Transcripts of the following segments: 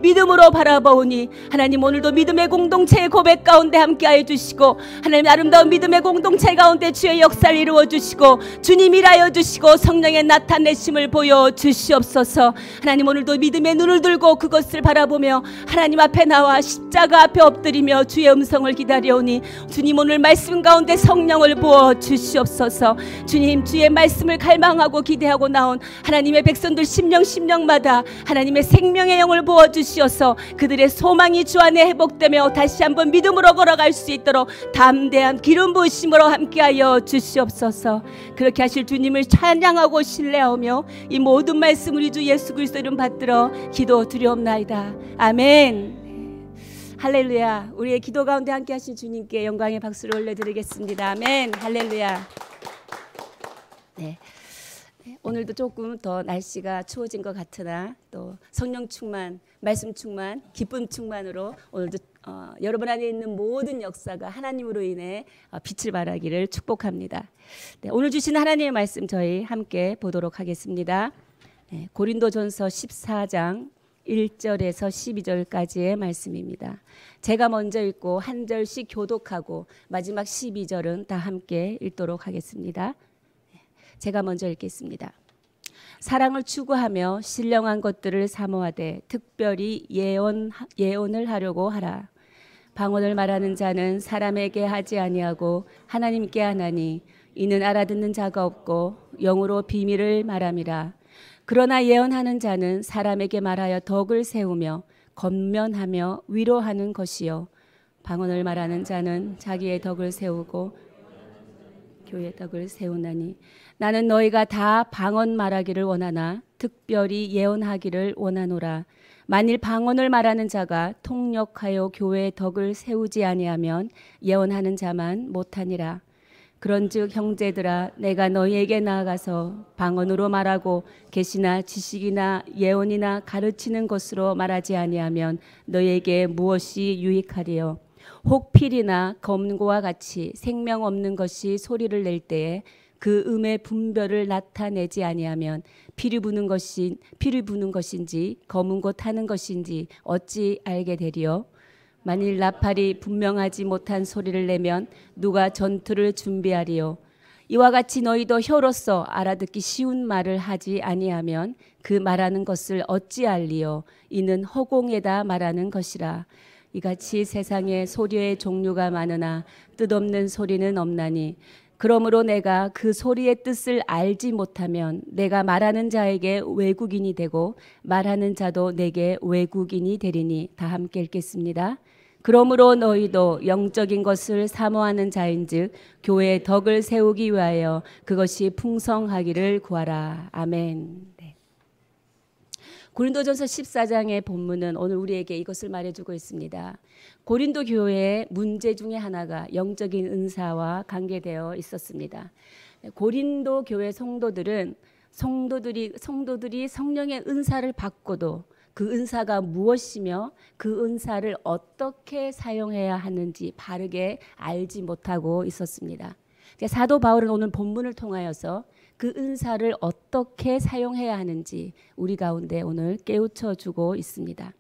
믿음으로 바라보니 하나님 오늘도 믿음의 공동체의 고백 가운데 함께하여 주시고 하나님 아름다운 믿음의 공동체 가운데 주의 역사를 이루어 주시고 주님 일하여 주시고 성령의 나타내심을 보여 주시옵소서. 하나님 오늘도 믿음의 눈을 들고 그것을 바라보며 하나님 앞에 나와 십자가 앞에 엎드리며 주의 음성을 기다려오니 주님 오늘 말씀 가운데 성령을 부어 주시옵소서. 주님 주의 말씀을 갈망하고 기대하고 나온 하나님의 백성들 심령마다 하나님의 생명의 영을 부어 주시어서 그들의 소망이 주 안에 회복되며 다시 한번 믿음으로 걸어갈 수 있도록 담대한 기름 부으심으로 함께하여 주시옵소서. 그렇게 하실 주님을 찬양하고 신뢰하며 이 모든 말씀 우리 주 예수 그리스도 이름 받들어 기도 드리옵나이다. 아멘. 할렐루야. 우리의 기도 가운데 함께 하신 주님께 영광의 박수를 올려드리겠습니다. 아멘. 할렐루야. 네. 오늘도 조금 더 날씨가 추워진 것 같으나 또 성령 충만, 말씀 충만, 기쁨 충만으로 오늘도 여러분 안에 있는 모든 역사가 하나님으로 인해 빛을 발하기를 축복합니다. 네, 오늘 주신 하나님의 말씀 저희 함께 보도록 하겠습니다. 네, 고린도전서 14장 1절에서 12절까지의 말씀입니다. 제가 먼저 읽고 한 절씩 교독하고 마지막 12절은 다 함께 읽도록 하겠습니다. 제가 먼저 읽겠습니다. 사랑을 추구하며 신령한 것들을 사모하되 특별히 예언을 하려고 하라. 방언을 말하는 자는 사람에게 하지 아니하고 하나님께 하나니 이는 알아듣는 자가 없고 영으로 비밀을 말함이라. 그러나 예언하는 자는 사람에게 말하여 덕을 세우며 권면하며 위로하는 것이요 방언을 말하는 자는 자기의 덕을 세우고 교회의 덕을 세우나니 나는 너희가 다 방언 말하기를 원하나 특별히 예언하기를 원하노라. 만일 방언을 말하는 자가 통역하여 교회의 덕을 세우지 아니하면 예언하는 자만 못하니라. 그런즉 형제들아 내가 너희에게 나아가서 방언으로 말하고 계시나 지식이나 예언이나 가르치는 것으로 말하지 아니하면 너희에게 무엇이 유익하리요. 혹 필이나 검고와 같이 생명 없는 것이 소리를 낼 때에 그 음의 분별을 나타내지 아니하면 피리 부는 것인지 검은 곳 하는 것인지 어찌 알게 되리요. 만일 나팔이 분명하지 못한 소리를 내면 누가 전투를 준비하리요. 이와 같이 너희도 혀로서 알아듣기 쉬운 말을 하지 아니하면 그 말하는 것을 어찌 알리요. 이는 허공에다 말하는 것이라. 이같이 세상에 소리의 종류가 많으나 뜻없는 소리는 없나니 그러므로 내가 그 소리의 뜻을 알지 못하면 내가 말하는 자에게 외국인이 되고 말하는 자도 내게 외국인이 되리니. 다 함께 읽겠습니다. 그러므로 너희도 영적인 것을 사모하는 자인즉 교회의 덕을 세우기 위하여 그것이 풍성하기를 구하라. 아멘. 네. 고린도전서 14장의 본문은 오늘 우리에게 이것을 말해주고 있습니다. 고린도 교회의 문제 중에 하나가 영적인 은사와 관계되어 있었습니다. 고린도 교회 성도들이 성령의 은사를 받고도 그 은사가 무엇이며 그 은사를 어떻게 사용해야 하는지 바르게 알지 못하고 있었습니다. 사도 바울은 오늘 본문을 통하여서 그 은사를 어떻게 사용해야 하는지 우리 가운데 오늘 깨우쳐 주고 있습니다.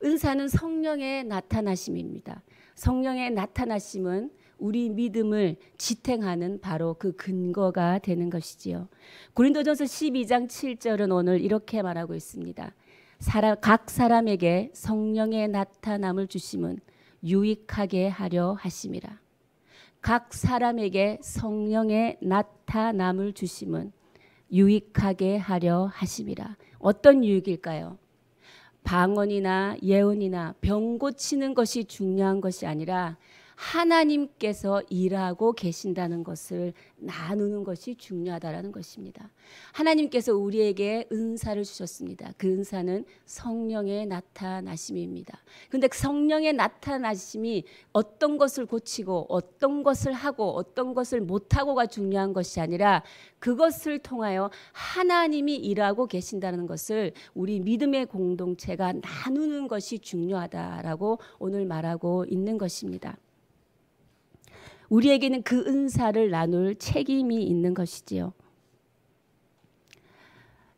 은사는 성령의 나타나심입니다. 성령의 나타나심은 우리 믿음을 지탱하는 바로 그 근거가 되는 것이지요. 고린도전서 12장 7절은 오늘 이렇게 말하고 있습니다. 각 사람에게 성령의 나타남을 주심은 유익하게 하려 하심이라. 각 사람에게 성령의 나타남을 주심은 유익하게 하려 하심이라. 어떤 유익일까요? 방언이나 예언이나 병 고치는 것이 중요한 것이 아니라 하나님께서 일하고 계신다는 것을 나누는 것이 중요하다는 것입니다. 하나님께서 우리에게 은사를 주셨습니다. 그 은사는 성령의 나타나심입니다. 그런데 성령의 나타나심이 어떤 것을 고치고 어떤 것을 하고 어떤 것을 못하고가 중요한 것이 아니라 그것을 통하여 하나님이 일하고 계신다는 것을 우리 믿음의 공동체가 나누는 것이 중요하다라고 오늘 말하고 있는 것입니다. 우리에게는 그 은사를 나눌 책임이 있는 것이지요.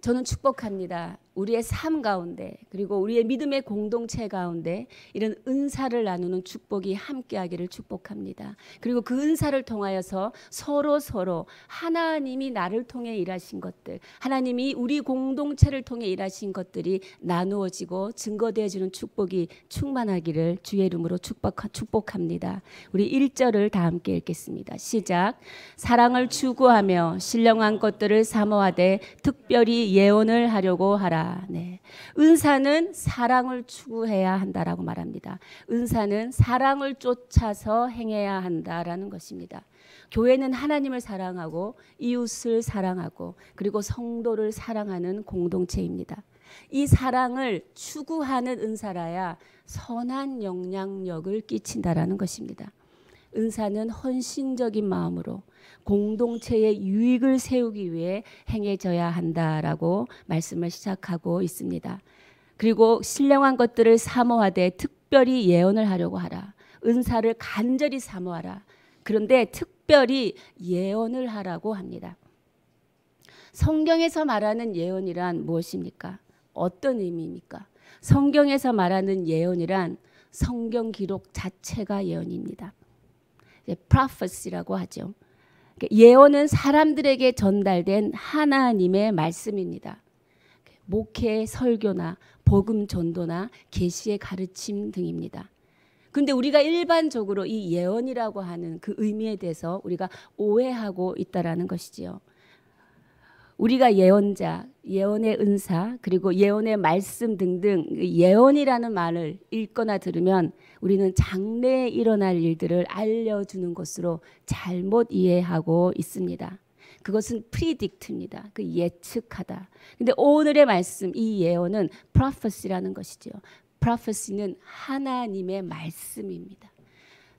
저는 축복합니다. 우리의 삶 가운데 그리고 우리의 믿음의 공동체 가운데 이런 은사를 나누는 축복이 함께하기를 축복합니다. 그리고 그 은사를 통하여서 서로 하나님이 나를 통해 일하신 것들, 하나님이 우리 공동체를 통해 일하신 것들이 나누어지고 증거되어지는 축복이 충만하기를 주의 이름으로 축복합니다. 우리 1절을 다 함께 읽겠습니다. 시작. 사랑을 추구하며 신령한 것들을 사모하되 특별히 예언을 하려고 하라. 네. 은사는 사랑을 추구해야 한다라고 말합니다. 은사는 사랑을 쫓아서 행해야 한다라는 것입니다. 교회는 하나님을 사랑하고 이웃을 사랑하고 그리고 성도를 사랑하는 공동체입니다. 이 사랑을 추구하는 은사라야 선한 영향력을 끼친다라는 것입니다. 은사는 헌신적인 마음으로 공동체의 유익을 세우기 위해 행해져야 한다라고 말씀을 시작하고 있습니다. 그리고 신령한 것들을 사모하되 특별히 예언을 하려고 하라. 은사를 간절히 사모하라. 그런데 특별히 예언을 하라고 합니다. 성경에서 말하는 예언이란 무엇입니까? 어떤 의미입니까? 성경에서 말하는 예언이란 성경 기록 자체가 예언입니다. prophecy라고 하죠. 예언은 사람들에게 전달된 하나님의 말씀입니다. 목회, 설교나 복음 전도나 계시의 가르침 등입니다. 그런데 우리가 일반적으로 이 예언이라고 하는 그 의미에 대해서 우리가 오해하고 있다라는 것이지요. 우리가 예언자, 예언의 은사, 그리고 예언의 말씀 등등 예언이라는 말을 읽거나 들으면 우리는 장래에 일어날 일들을 알려주는 것으로 잘못 이해하고 있습니다. 그것은 predict입니다. 그 예측하다. 근데 오늘의 말씀, 이 예언은 prophecy라는 것이죠. prophecy는 하나님의 말씀입니다.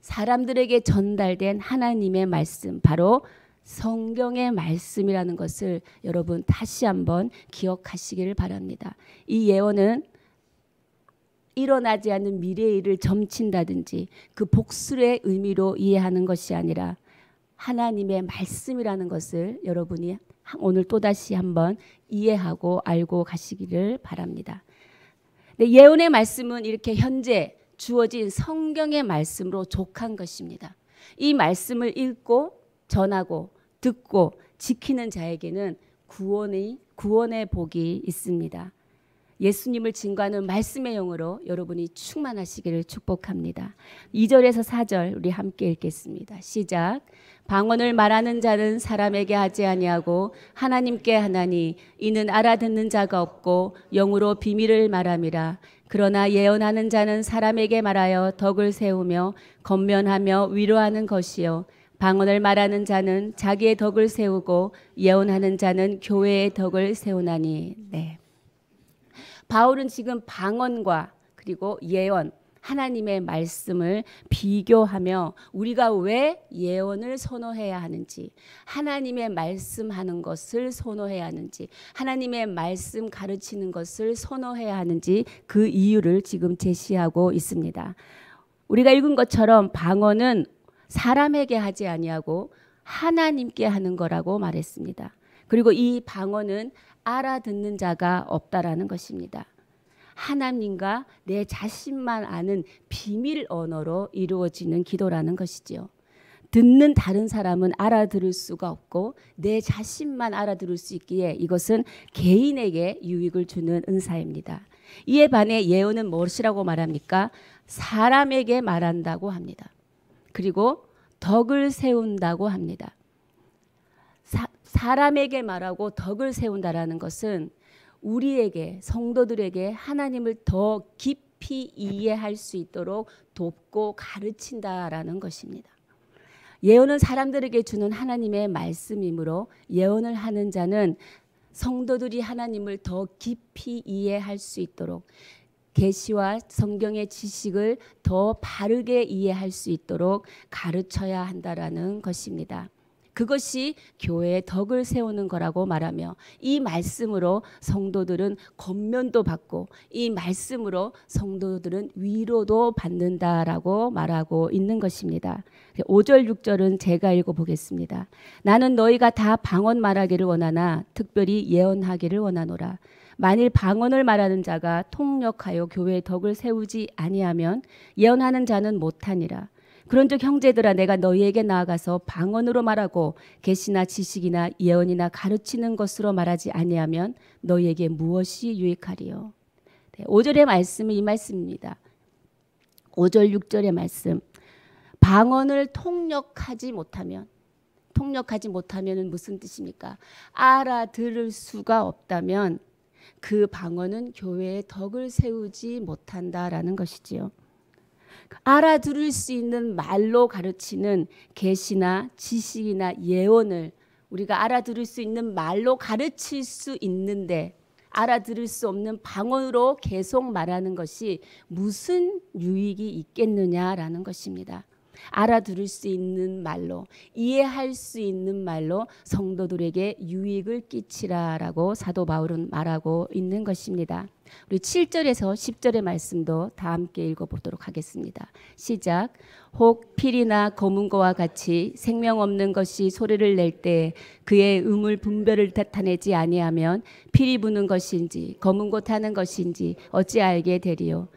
사람들에게 전달된 하나님의 말씀, 바로 성경의 말씀이라는 것을 여러분 다시 한번 기억하시기를 바랍니다. 이 예언은 일어나지 않는 미래의 일을 점친다든지 그 복술의 의미로 이해하는 것이 아니라 하나님의 말씀이라는 것을 여러분이 오늘 또다시 한번 이해하고 알고 가시기를 바랍니다. 네, 예언의 말씀은 이렇게 현재 주어진 성경의 말씀으로 족한 것입니다. 이 말씀을 읽고 전하고 듣고 지키는 자에게는 구원의 복이 있습니다. 예수님을 증거하는 말씀의 영으로 여러분이 충만하시기를 축복합니다. 2절에서 4절 우리 함께 읽겠습니다. 시작. 방언을 말하는 자는 사람에게 하지 아니하고 하나님께 하나니 이는 알아듣는 자가 없고 영으로 비밀을 말함이라. 그러나 예언하는 자는 사람에게 말하여 덕을 세우며 건면하며 위로하는 것이요 방언을 말하는 자는 자기의 덕을 세우고 예언하는 자는 교회의 덕을 세우나니. 네. 바울은 지금 방언과 그리고 예언, 하나님의 말씀을 비교하며 우리가 왜 예언을 선호해야 하는지, 하나님의 말씀하는 것을 선호해야 하는지, 하나님의 말씀 가르치는 것을 선호해야 하는지 그 이유를 지금 제시하고 있습니다. 우리가 읽은 것처럼 방언은 사람에게 하지 아니하고 하나님께 하는 거라고 말했습니다. 그리고 이 방언은 알아듣는 자가 없다라는 것입니다. 하나님과 내 자신만 아는 비밀 언어로 이루어지는 기도라는 것이지요. 듣는 다른 사람은 알아들을 수가 없고 내 자신만 알아들을 수 있기에 이것은 개인에게 유익을 주는 은사입니다. 이에 반해 예언은 무엇이라고 말합니까? 사람에게 말한다고 합니다. 그리고 덕을 세운다고 합니다. 사람에게 말하고 덕을 세운다라는 것은 우리에게, 성도들에게 하나님을 더 깊이 이해할 수 있도록 돕고 가르친다라는 것입니다. 예언은 사람들에게 주는 하나님의 말씀이므로 예언을 하는 자는 성도들이 하나님을 더 깊이 이해할 수 있도록 계시와 성경의 지식을 더 바르게 이해할 수 있도록 가르쳐야 한다라는 것입니다. 그것이 교회의 덕을 세우는 거라고 말하며 이 말씀으로 성도들은 권면도 받고 이 말씀으로 성도들은 위로도 받는다라고 말하고 있는 것입니다. 5절 6절은 제가 읽어보겠습니다. 나는 너희가 다 방언 말하기를 원하나 특별히 예언하기를 원하노라. 만일 방언을 말하는 자가 통역하여 교회의 덕을 세우지 아니하면 예언하는 자는 못하니라. 그런즉 형제들아 내가 너희에게 나아가서 방언으로 말하고 계시나 지식이나 예언이나 가르치는 것으로 말하지 아니하면 너희에게 무엇이 유익하리요. 5절의 말씀은 이 말씀입니다. 5절 6절의 말씀. 방언을 통역하지 못하면은 무슨 뜻입니까? 알아들을 수가 없다면 그 방언은 교회의 덕을 세우지 못한다라는 것이지요. 알아들을 수 있는 말로 가르치는 계시나 지식이나 예언을 우리가 알아들을 수 있는 말로 가르칠 수 있는데 알아들을 수 없는 방언으로 계속 말하는 것이 무슨 유익이 있겠느냐라는 것입니다. 알아들을 수 있는 말로, 이해할 수 있는 말로 성도들에게 유익을 끼치라라고 사도 바울은 말하고 있는 것입니다. 우리 7절에서 10절의 말씀도 다 함께 읽어보도록 하겠습니다. 시작. 혹 필이나 검은 거와 같이 생명 없는 것이 소리를 낼 때 그의 음을 분별을 나타내지 아니하면 필이 부는 것인지 검은 거 타는 것인지 어찌 알게 되리요.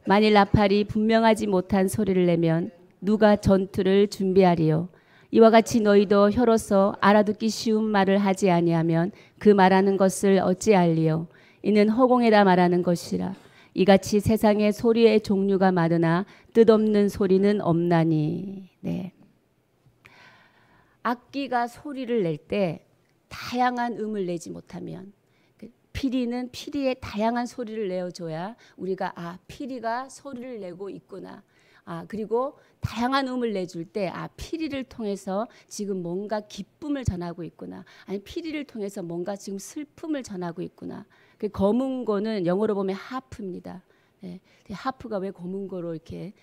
만일 나팔이 분명하지 못한 소리를 내면 누가 전투를 준비하리요. 이와 같이 너희도 혀로서 알아듣기 쉬운 말을 하지 아니하면 그 말하는 것을 어찌 알리요. 이는 허공에다 말하는 것이라. 이같이 세상에 소리의 종류가 많으나 뜻없는 소리는 없나니. 네. 악기가 소리를 낼 때 다양한 음을 내지 못하면 피리는 피리의 다양한 소리를 내어줘야 우리가 피리가 소리를 내고 있구나. 그리고 다양한 음을 내줄 때 피리를 통해서 지금 뭔가 기쁨을 전하고 있구나. 아니 피리를 통해서 뭔가 지금 슬픔을 전하고 있구나. 그 검은 거는 영어로 보면 하프입니다. 네. 하프가 왜 검은 거로 이렇게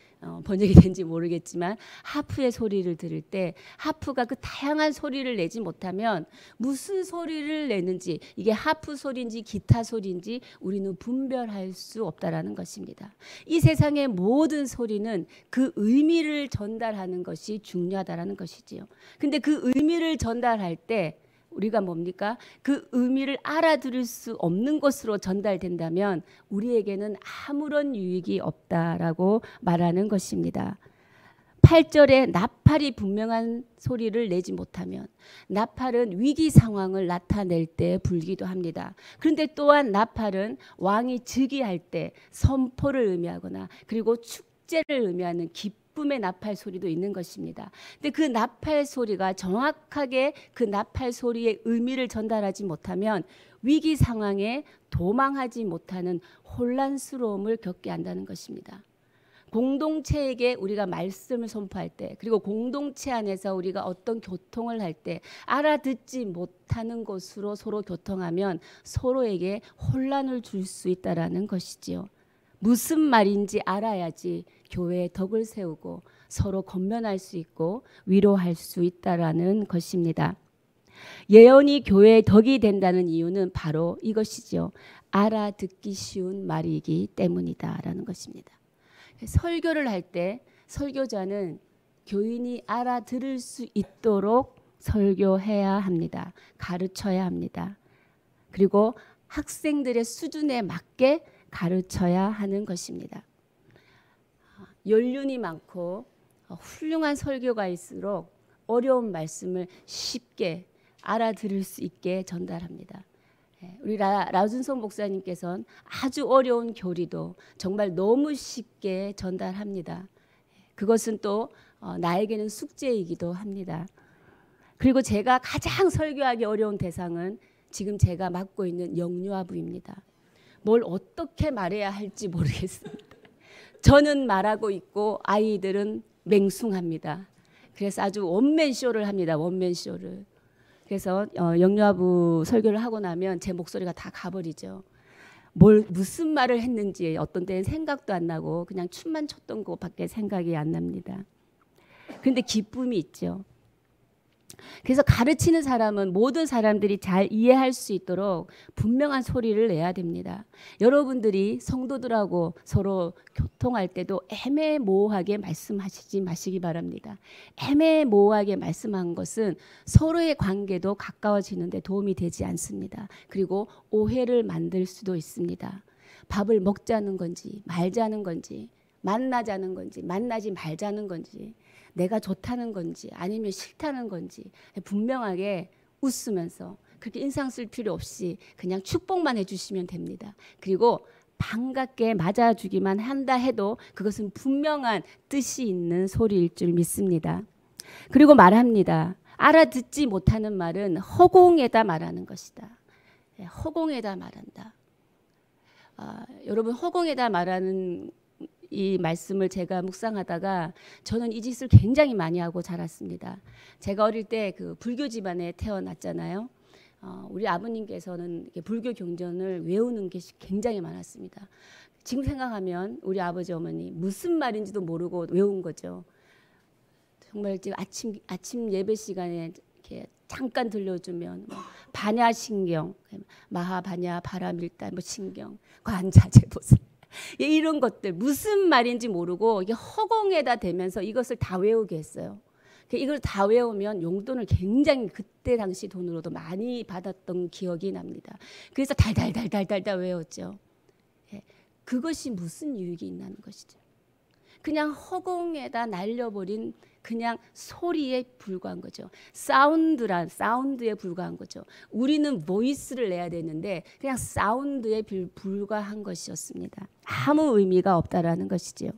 번역이 된지 모르겠지만 하프의 소리를 들을 때 하프가 그 다양한 소리를 내지 못하면 무슨 소리를 내는지 이게 하프 소리인지 기타 소리인지 우리는 분별할 수 없다라는 것입니다. 이 세상의 모든 소리는 그 의미를 전달하는 것이 중요하다라는 것이지요. 근데 그 의미를 전달할 때 우리가 뭡니까? 그 의미를 알아들을 수 없는 것으로 전달된다면 우리에게는 아무런 유익이 없다라고 말하는 것입니다. 8절에 나팔이 분명한 소리를 내지 못하면 나팔은 위기 상황을 나타낼 때 불기도 합니다. 그런데 또한 나팔은 왕이 즉위할 때 선포를 의미하거나 그리고 축제를 의미하는 기쁨의 나팔 소리도 있는 것입니다. 근데 그 나팔 소리가 정확하게 그 나팔 소리의 의미를 전달하지 못하면 위기 상황에 도망하지 못하는 혼란스러움을 겪게 한다는 것입니다. 공동체에게 우리가 말씀을 선포할 때 그리고 공동체 안에서 우리가 어떤 교통을 할 때 알아듣지 못하는 것으로 서로 교통하면 서로에게 혼란을 줄 수 있다는 것이지요. 무슨 말인지 알아야지 교회의 덕을 세우고 서로 권면할 수 있고 위로할 수 있다라는 것입니다. 예언이 교회의 덕이 된다는 이유는 바로 이것이죠. 알아듣기 쉬운 말이기 때문이다라는 것입니다. 설교를 할 때 설교자는 교인이 알아들을 수 있도록 설교해야 합니다. 가르쳐야 합니다. 그리고 학생들의 수준에 맞게 가르쳐야 하는 것입니다. 연륜이 많고 훌륭한 설교가일수록 어려운 말씀을 쉽게 알아들을 수 있게 전달합니다. 우리 라준성 목사님께서는 아주 어려운 교리도 정말 너무 쉽게 전달합니다. 그것은 또 나에게는 숙제이기도 합니다. 그리고 제가 가장 설교하기 어려운 대상은 지금 제가 맡고 있는 영유아부입니다. 뭘 어떻게 말해야 할지 모르겠습니다. 저는 말하고 있고 아이들은 맹숭합니다. 그래서 아주 원맨쇼를 합니다. 원맨쇼를. 그래서 영유아부 설교를 하고 나면 제 목소리가 다 가버리죠. 무슨 말을 했는지 어떤 때는 생각도 안 나고 그냥 춤만 췄던 것밖에 생각이 안 납니다. 그런데 기쁨이 있죠. 그래서 가르치는 사람은 모든 사람들이 잘 이해할 수 있도록 분명한 소리를 내야 됩니다. 여러분들이 성도들하고 서로 교통할 때도 애매모호하게 말씀하시지 마시기 바랍니다. 애매모호하게 말씀한 것은 서로의 관계도 가까워지는 데 도움이 되지 않습니다. 그리고 오해를 만들 수도 있습니다. 밥을 먹자는 건지 말자는 건지, 만나자는 건지 만나지 말자는 건지, 내가 좋다는 건지 아니면 싫다는 건지 분명하게 웃으면서, 그렇게 인상 쓸 필요 없이 그냥 축복만 해주시면 됩니다. 그리고 반갑게 맞아주기만 한다 해도 그것은 분명한 뜻이 있는 소리일 줄 믿습니다. 그리고 말합니다. 알아듣지 못하는 말은 허공에다 말하는 것이다. 허공에다 말한다. 여러분, 허공에다 말하는 이 말씀을 제가 묵상하다가 저는 이 짓을 굉장히 많이 하고 자랐습니다. 제가 어릴 때 그 불교 집안에 태어났잖아요. 우리 아버님께서는 불교 경전을 외우는 게 굉장히 많았습니다. 지금 생각하면 우리 아버지 어머니 무슨 말인지도 모르고 외운 거죠. 정말 지금 아침 예배 시간에 이렇게 잠깐 들려주면 뭐 반야신경, 마하반야 바라밀단, 뭐 신경, 관자재보살, 이런 것들 무슨 말인지 모르고 이게 허공에다 대면서 이것을 다 외우게 했어요. 이걸 다 외우면 용돈을 굉장히 그때 당시 돈으로도 많이 받았던 기억이 납니다. 그래서 달달달달달달 외웠죠. 그것이 무슨 유익이 있는 것이죠. 그냥 허공에다 날려버린 그냥 소리에 불과한 거죠. 사운드에 불과한 거죠. 우리는 보이스를 내야 되는데 그냥 사운드에 불과한 것이었습니다. 아무 의미가 없다라는 것이죠.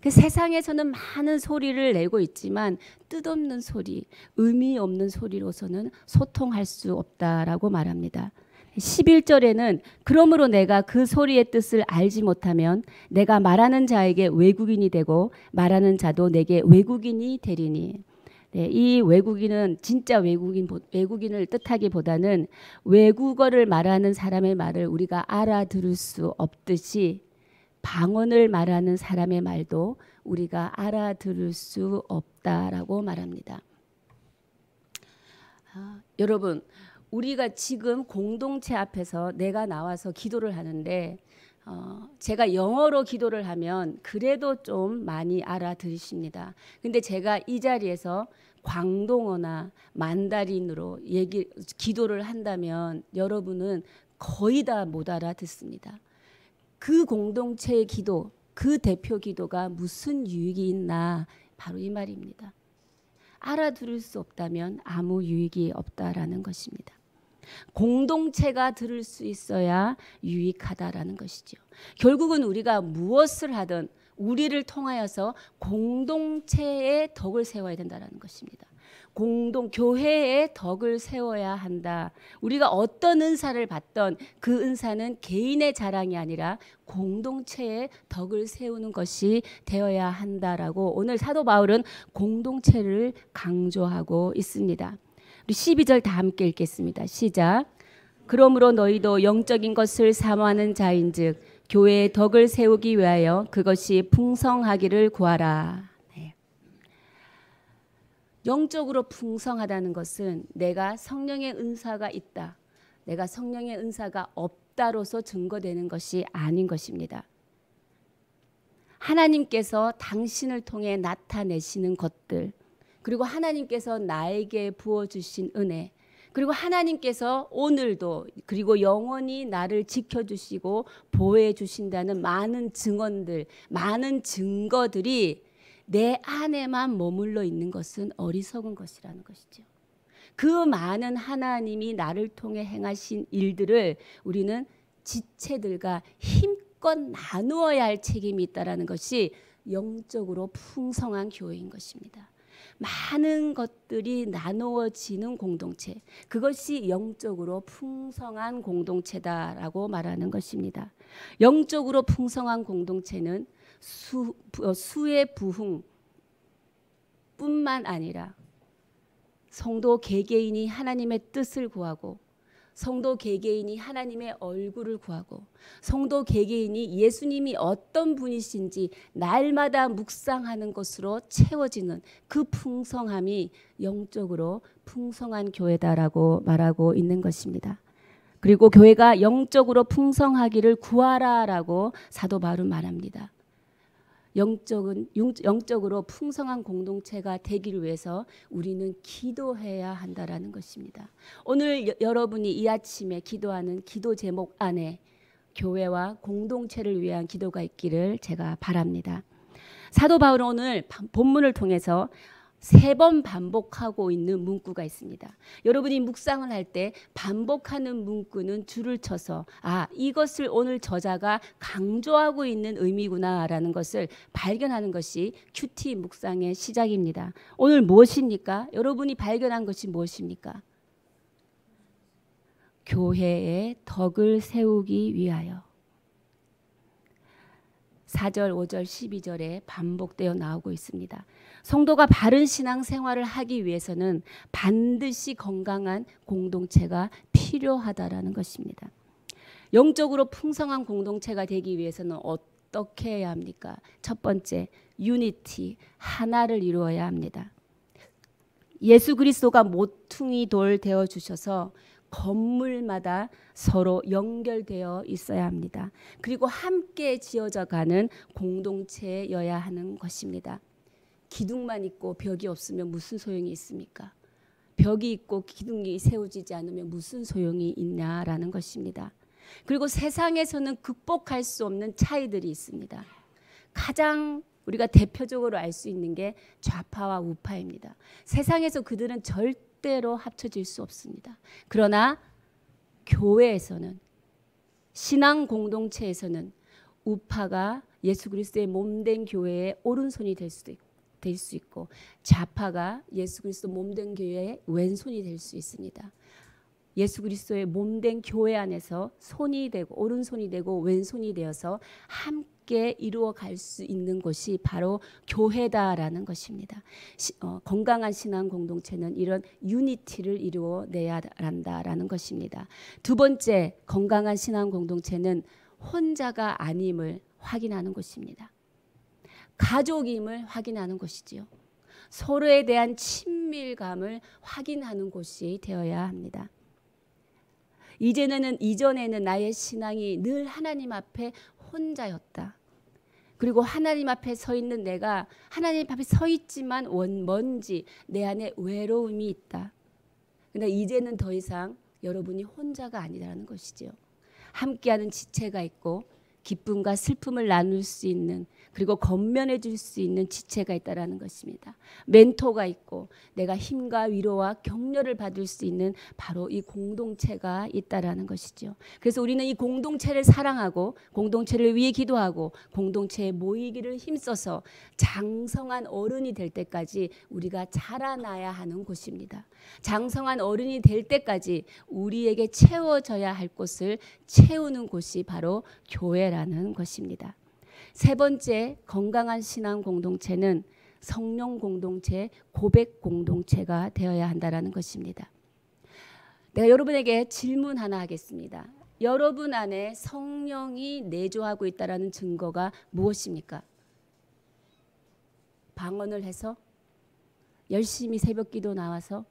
그 세상에서는 많은 소리를 내고 있지만 뜻없는 소리, 의미 없는 소리로서는 소통할 수 없다라고 말합니다. 11절에는 그러므로 내가 그 소리의 뜻을 알지 못하면 내가 말하는 자에게 외국인이 되고 말하는 자도 내게 외국인이 되리니. 네, 이 외국인은 진짜 외국인을 뜻하기보다는 외국어를 말하는 사람의 말을 우리가 알아들을 수 없듯이 방언을 말하는 사람의 말도 우리가 알아들을 수 없다라고 말합니다. 여러분, 우리가 지금 공동체 앞에서 내가 나와서 기도를 하는데 제가 영어로 기도를 하면 그래도 좀 많이 알아들으십니다. 근데 제가 이 자리에서 광동어나 만다린으로 기도를 한다면 여러분은 거의 다 못 알아듣습니다. 그 공동체의 기도, 그 대표 기도가 무슨 유익이 있나, 바로 이 말입니다. 알아들을 수 없다면 아무 유익이 없다라는 것입니다. 공동체가 들을 수 있어야 유익하다라는 것이죠. 결국은 우리가 무엇을 하든 우리를 통하여서 공동체의 덕을 세워야 된다는 것입니다. 교회의 덕을 세워야 한다. 우리가 어떤 은사를 받던 그 은사는 개인의 자랑이 아니라 공동체의 덕을 세우는 것이 되어야 한다라고 오늘 사도 바울은 공동체를 강조하고 있습니다. 우리 12절 다 함께 읽겠습니다. 시작. 그러므로 너희도 영적인 것을 사모하는 자인즉 교회의 덕을 세우기 위하여 그것이 풍성하기를 구하라. 네. 영적으로 풍성하다는 것은 내가 성령의 은사가 있다, 내가 성령의 은사가 없다로서 증거되는 것이 아닌 것입니다. 하나님께서 당신을 통해 나타내시는 것들, 그리고 하나님께서 나에게 부어주신 은혜, 그리고 하나님께서 오늘도 그리고 영원히 나를 지켜주시고 보호해 주신다는 많은 증언들, 많은 증거들이 내 안에만 머물러 있는 것은 어리석은 것이라는 것이죠. 그 많은 하나님이 나를 통해 행하신 일들을 우리는 지체들과 힘껏 나누어야 할 책임이 있다는 것이 영적으로 풍성한 교회인 것입니다. 많은 것들이 나누어지는 공동체, 그것이 영적으로 풍성한 공동체다라고 말하는 것입니다. 영적으로 풍성한 공동체는 수의 부흥 뿐만 아니라 성도 개개인이 하나님의 뜻을 구하고 성도 개개인이 하나님의 얼굴을 구하고 성도 개개인이 예수님이 어떤 분이신지 날마다 묵상하는 것으로 채워지는 그 풍성함이 영적으로 풍성한 교회다라고 말하고 있는 것입니다. 그리고 교회가 영적으로 풍성하기를 구하라라고 사도 바울은 말합니다. 영적으로 풍성한 공동체가 되기를 위해서 우리는 기도해야 한다라는 것입니다. 오늘 여러분이 이 아침에 기도하는 기도 제목 안에 교회와 공동체를 위한 기도가 있기를 제가 바랍니다. 사도 바울은 오늘 본문을 통해서 3번 반복하고 있는 문구가 있습니다. 여러분이 묵상을 할 때 반복하는 문구는 줄을 쳐서 이것을 오늘 저자가 강조하고 있는 의미구나라는 것을 발견하는 것이 큐티 묵상의 시작입니다. 오늘 무엇입니까? 여러분이 발견한 것이 무엇입니까? 교회의 덕을 세우기 위하여. 4절, 5절, 12절에 반복되어 나오고 있습니다. 성도가 바른 신앙생활을 하기 위해서는 반드시 건강한 공동체가 필요하다라는 것입니다. 영적으로 풍성한 공동체가 되기 위해서는 어떻게 해야 합니까? 첫 번째, 유니티, 하나를 이루어야 합니다. 예수 그리스도가 모퉁이 돌 되어 주셔서 건물마다 서로 연결되어 있어야 합니다. 그리고 함께 지어져 가는 공동체여야 하는 것입니다. 기둥만 있고 벽이 없으면 무슨 소용이 있습니까? 벽이 있고 기둥이 세워지지 않으면 무슨 소용이 있냐라는 것입니다. 그리고 세상에서는 극복할 수 없는 차이들이 있습니다. 가장 우리가 대표적으로 알 수 있는 게 좌파와 우파입니다. 세상에서 그들은 절대로 합쳐질 수 없습니다. 그러나 교회에서는, 신앙 공동체에서는 우파가 예수 그리스도의 몸된 교회의 오른손이 될 수 있고 좌파가 예수 그리스도 몸된 교회의 왼손이 될 수 있습니다. 예수 그리스도의 몸된 교회 안에서 손이 되고 오른손이 되고 왼손이 되어서 함께 이루어 갈 수 있는 곳이 바로 교회다라는 것입니다. 건강한 신앙 공동체는 이런 유니티를 이루어내야 한다라는 것입니다. 두 번째, 건강한 신앙 공동체는 혼자가 아님을 확인하는 것입니다. 가족임을 확인하는 것이지요. 서로에 대한 친밀감을 확인하는 곳이 되어야 합니다. 이전에는 나의 신앙이 늘 하나님 앞에 혼자였다. 그리고 하나님 앞에 서 있는 내가 하나님 앞에 서 있지만 뭔지 내 안에 외로움이 있다. 그런데 이제는 더 이상 여러분이 혼자가 아니라는 것이죠. 함께하는 지체가 있고 기쁨과 슬픔을 나눌 수 있는, 그리고 건면해 줄 수 있는 지체가 있다라는 것입니다. 멘토가 있고 내가 힘과 위로와 격려를 받을 수 있는 바로 이 공동체가 있다라는 것이죠. 그래서 우리는 이 공동체를 사랑하고 공동체를 위해 기도하고 공동체에 모이기를 힘써서 장성한 어른이 될 때까지 우리가 자라나야 하는 곳입니다. 장성한 어른이 될 때까지 우리에게 채워져야 할 곳을 채우는 곳이 바로 교회라는 것입니다. 세 번째, 건강한 신앙 공동체는 성령 공동체, 고백 공동체가 되어야 한다는 것입니다. 내가 여러분에게 질문 하나 하겠습니다. 여러분 안에 성령이 내주하고 있다는 증거가 무엇입니까? 방언을 해서? 열심히 새벽기도 나와서?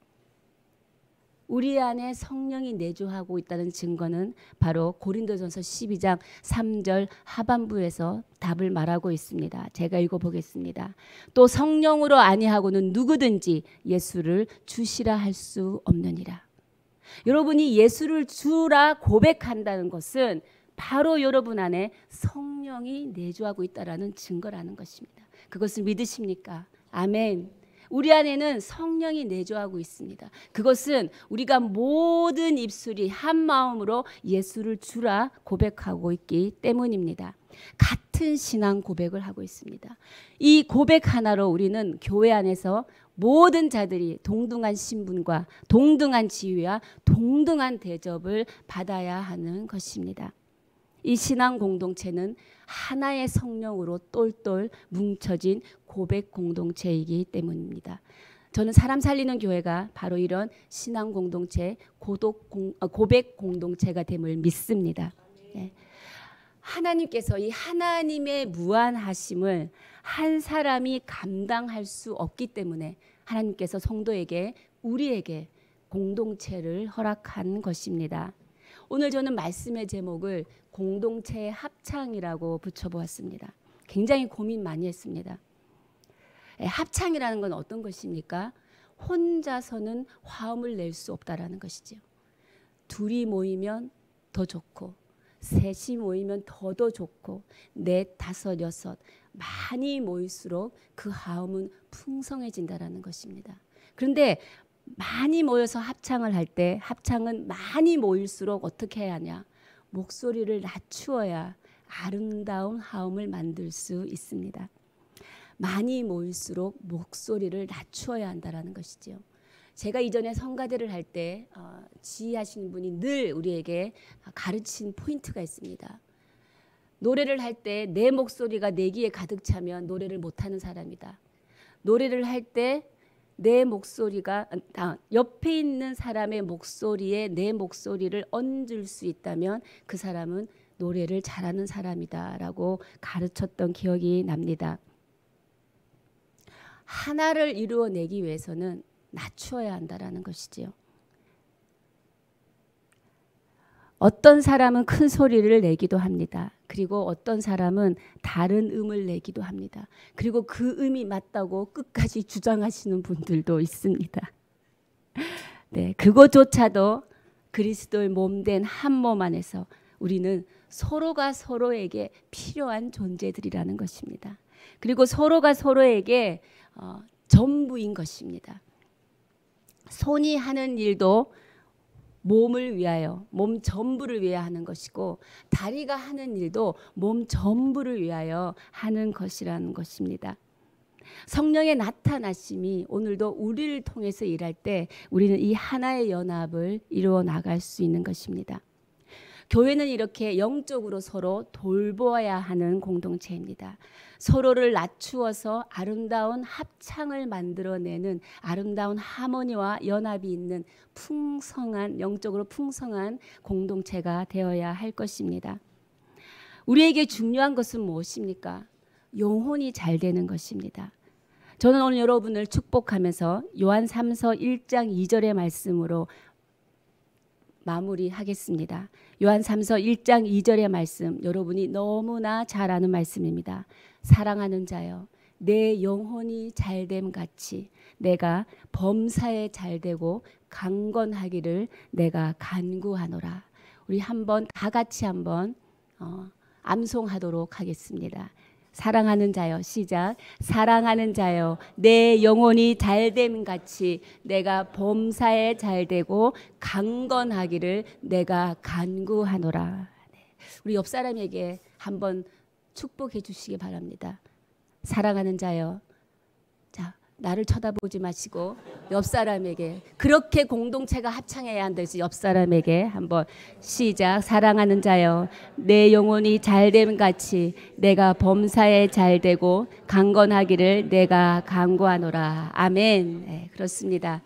우리 안에 성령이 내주하고 있다는 증거는 바로 고린도전서 12장 3절 하반부에서 답을 말하고 있습니다. 제가 읽어보겠습니다. 또 성령으로 아니하고는 누구든지 예수를 주시라 할 수 없느니라. 여러분이 예수를 주라 고백한다는 것은 바로 여러분 안에 성령이 내주하고 있다는 증거라는 것입니다. 그것을 믿으십니까? 아멘. 우리 안에는 성령이 내주하고 있습니다. 그것은 우리가 모든 입술이 한 마음으로 예수를 주라 고백하고 있기 때문입니다. 같은 신앙 고백을 하고 있습니다. 이 고백 하나로 우리는 교회 안에서 모든 자들이 동등한 신분과 동등한 지위와 동등한 대접을 받아야 하는 것입니다. 이 신앙 공동체는 하나의 성령으로 똘똘 뭉쳐진 고백 공동체이기 때문입니다. 저는 사람 살리는 교회가 바로 이런 신앙 공동체, 고백 공동체가 됨을 믿습니다. 예. 하나님께서 이 하나님의 무한하심을 한 사람이 감당할 수 없기 때문에 하나님께서 성도에게, 우리에게 공동체를 허락한 것입니다. 오늘 저는 말씀의 제목을 공동체 합창이라고 붙여보았습니다. 굉장히 고민 많이 했습니다. 합창이라는 건 어떤 것입니까? 혼자서는 화음을 낼 수 없다라는 것이죠. 둘이 모이면 더 좋고, 셋이 모이면 더더 좋고, 넷, 다섯, 여섯 많이 모일수록 그 화음은 풍성해진다라는 것입니다. 그런데 많이 모여서 합창을 할 때 합창은 많이 모일수록 어떻게 해야 하냐? 목소리를 낮추어야 아름다운 화음을 만들 수 있습니다. 많이 모일수록 목소리를 낮추어야 한다는 것이죠. 제가 이전에 성가대를 할 때 지휘하시는 분이 늘 우리에게 가르친 포인트가 있습니다. 노래를 할 때 내 목소리가 내 귀에 가득 차면 노래를 못하는 사람이다. 노래를 할 때 내 목소리가 옆에 있는 사람의 목소리에 내 목소리를 얹을 수 있다면 그 사람은 노래를 잘하는 사람이다라고 가르쳤던 기억이 납니다. 하나를 이루어내기 위해서는 낮추어야 한다라는 것이지요. 어떤 사람은 큰 소리를 내기도 합니다. 그리고 어떤 사람은 다른 음을 내기도 합니다. 그리고 그 음이 맞다고 끝까지 주장하시는 분들도 있습니다. 네, 그것조차도 그리스도의 몸된 한 몸 안에서 우리는 서로가 서로에게 필요한 존재들이라는 것입니다. 그리고 서로가 서로에게 전부인 것입니다. 손이 하는 일도 몸을 위하여, 몸 전부를 위하여 하는 것이고, 다리가 하는 일도 몸 전부를 위하여 하는 것이라는 것입니다. 성령의 나타나심이 오늘도 우리를 통해서 일할 때 우리는 이 하나의 연합을 이루어 나갈 수 있는 것입니다. 교회는 이렇게 영적으로 서로 돌보아야 하는 공동체입니다. 서로를 낮추어서 아름다운 합창을 만들어내는 아름다운 하모니와 연합이 있는 풍성한, 영적으로 풍성한 공동체가 되어야 할 것입니다. 우리에게 중요한 것은 무엇입니까? 영혼이 잘 되는 것입니다. 저는 오늘 여러분을 축복하면서 요한 3서 1장 2절의 말씀으로 마무리하겠습니다. 요한 3서 1장 2절의 말씀, 여러분이 너무나 잘 아는 말씀입니다. 사랑하는 자여, 내 영혼이 잘됨 같이 내가 범사에 잘되고 강건하기를 내가 간구하노라. 우리 한번 다 같이 한번 암송하도록 하겠습니다. 사랑하는 자여, 시작. 사랑하는 자여, 내 영혼이 잘됨 같이 내가 범사에 잘되고 강건하기를 내가 간구하노라. 우리 옆 사람에게 한번 축복해 주시기 바랍니다. 사랑하는 자여, 자, 나를 쳐다보지 마시고 옆 사람에게, 그렇게 공동체가 합창해야 한다지 옆 사람에게 한번 시작. 사랑하는 자여, 내 영혼이 잘됨 같이 내가 범사에 잘되고 강건하기를 내가 간구하노라. 아멘. 네, 그렇습니다.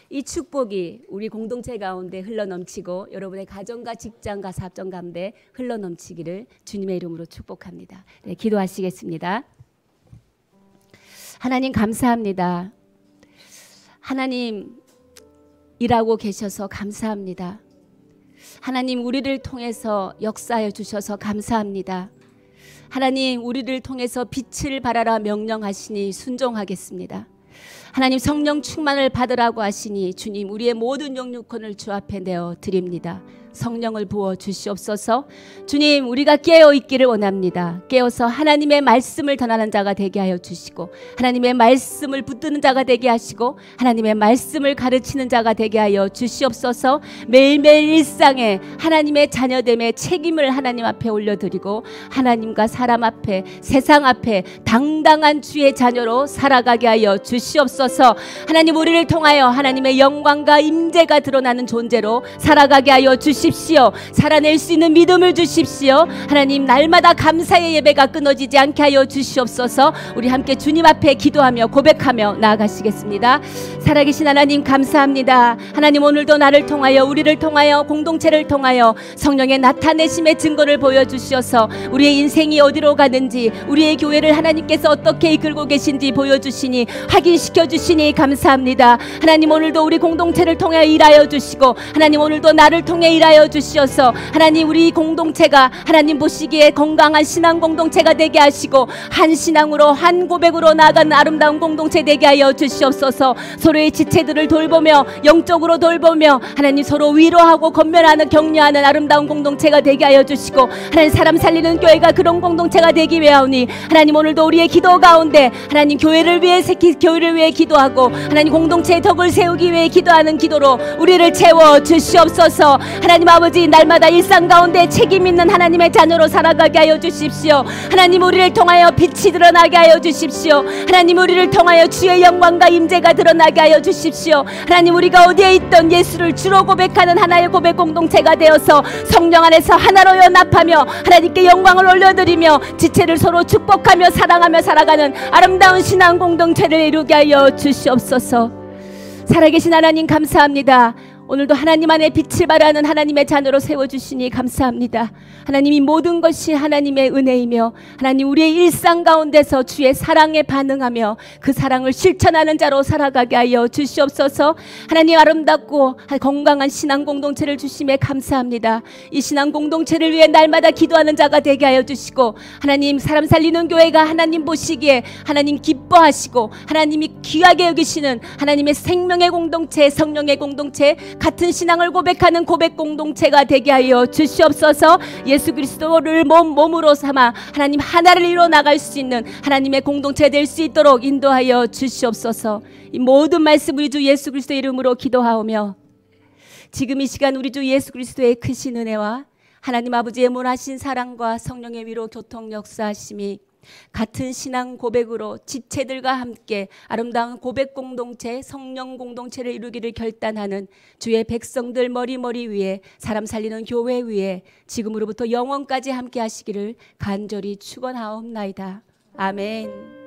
이 축복이 우리 공동체 가운데 흘러넘치고 여러분의 가정과 직장과 사업장 가운데 흘러넘치기를 주님의 이름으로 축복합니다. 네, 기도하시겠습니다. 하나님 감사합니다. 하나님 일하고 계셔서 감사합니다. 하나님 우리를 통해서 역사하여 주셔서 감사합니다. 하나님 우리를 통해서 빛을 발하라 명령하시니 순종하겠습니다. 하나님 성령 충만을 받으라고 하시니 주님 우리의 모든 영육권을 주 앞에 내어 드립니다. 성령을 부어 주시옵소서. 주님 우리가 깨어 있기를 원합니다. 깨어서 하나님의 말씀을 전하는 자가 되게 하여 주시고 하나님의 말씀을 붙드는 자가 되게 하시고 하나님의 말씀을 가르치는 자가 되게 하여 주시옵소서. 매일매일 일상에 하나님의 자녀됨의 책임을 하나님 앞에 올려드리고 하나님과 사람 앞에 세상 앞에 당당한 주의 자녀로 살아가게 하여 주시옵소서. 주시옵소서. 하나님 우리를 통하여 하나님의 영광과 임재가 드러나는 존재로 살아가게 하여 주십시오. 살아낼 수 있는 믿음을 주십시오. 하나님 날마다 감사의 예배가 끊어지지 않게 하여 주시옵소서. 우리 함께 주님 앞에 기도하며 고백하며 나아가시겠습니다. 살아계신 하나님 감사합니다. 하나님 오늘도 나를 통하여 우리를 통하여 공동체를 통하여 성령의 나타내심의 증거를 보여주시어서 우리의 인생이 어디로 가는지 우리의 교회를 하나님께서 어떻게 이끌고 계신지 보여주시니 확인시켜 주시니 감사합니다. 하나님 오늘도 우리 공동체를 통해 일하여 주시고 하나님 오늘도 나를 통해 일하여 주시어서 하나님 우리 공동체가 하나님 보시기에 건강한 신앙 공동체가 되게 하시고 한 신앙으로 한 고백으로 나아가는 아름다운 공동체 되게 하여 주시옵소서. 서로의 지체들을 돌보며 영적으로 돌보며 하나님 서로 위로하고 건면하는 격려하는 아름다운 공동체가 되게 하여 주시고 하나님 사람 살리는 교회가 그런 공동체가 되기 위하오니 하나님 오늘도 우리의 기도 가운데 하나님 교회를 위해 기도하고 하나님 공동체의 덕을 세우기 위해 기도하는 기도로 우리를 채워 주시옵소서. 하나님 아버지 날마다 일상 가운데 책임 있는 하나님의 자녀로 살아가게 하여 주십시오. 하나님 우리를 통하여 빛이 드러나게 하여 주십시오. 하나님 우리를 통하여 주의 영광과 임재가 드러나게 하여 주십시오. 하나님 우리가 어디에 있던 예수를 주로 고백하는 하나의 고백 공동체가 되어서 성령 안에서 하나로 연합하며 하나님께 영광을 올려드리며 지체를 서로 축복하며 사랑하며 살아가는 아름다운 신앙 공동체를 이루게 하여 주시옵소서. 살아계신 하나님 감사합니다. 오늘도 하나님 안에 빛을 발하는 하나님의 자녀로 세워주시니 감사합니다. 하나님이 모든 것이 하나님의 은혜이며 하나님 우리의 일상 가운데서 주의 사랑에 반응하며 그 사랑을 실천하는 자로 살아가게 하여 주시옵소서. 하나님 아름답고 건강한 신앙 공동체를 주심에 감사합니다. 이 신앙 공동체를 위해 날마다 기도하는 자가 되게 하여 주시고 하나님 사람 살리는 교회가 하나님 보시기에 하나님 기뻐하시고 하나님이 귀하게 여기시는 하나님의 생명의 공동체 성령의 공동체 같은 신앙을 고백하는 고백 공동체가 되게 하여 주시옵소서. 예수 그리스도를 몸으로 삼아 하나님 하나를 이루어 나갈 수 있는 하나님의 공동체 될 수 있도록 인도하여 주시옵소서. 이 모든 말씀 우리 주 예수 그리스도의 이름으로 기도하오며 지금 이 시간 우리 주 예수 그리스도의 크신 은혜와 하나님 아버지의 무한하신 사랑과 성령의 위로 교통 역사하심이 같은 신앙 고백으로 지체들과 함께 아름다운 고백 공동체 성령 공동체를 이루기를 결단하는 주의 백성들 머리 위에 사람 살리는 교회 위에 지금으로부터 영원까지 함께 하시기를 간절히 축원하옵나이다. 아멘.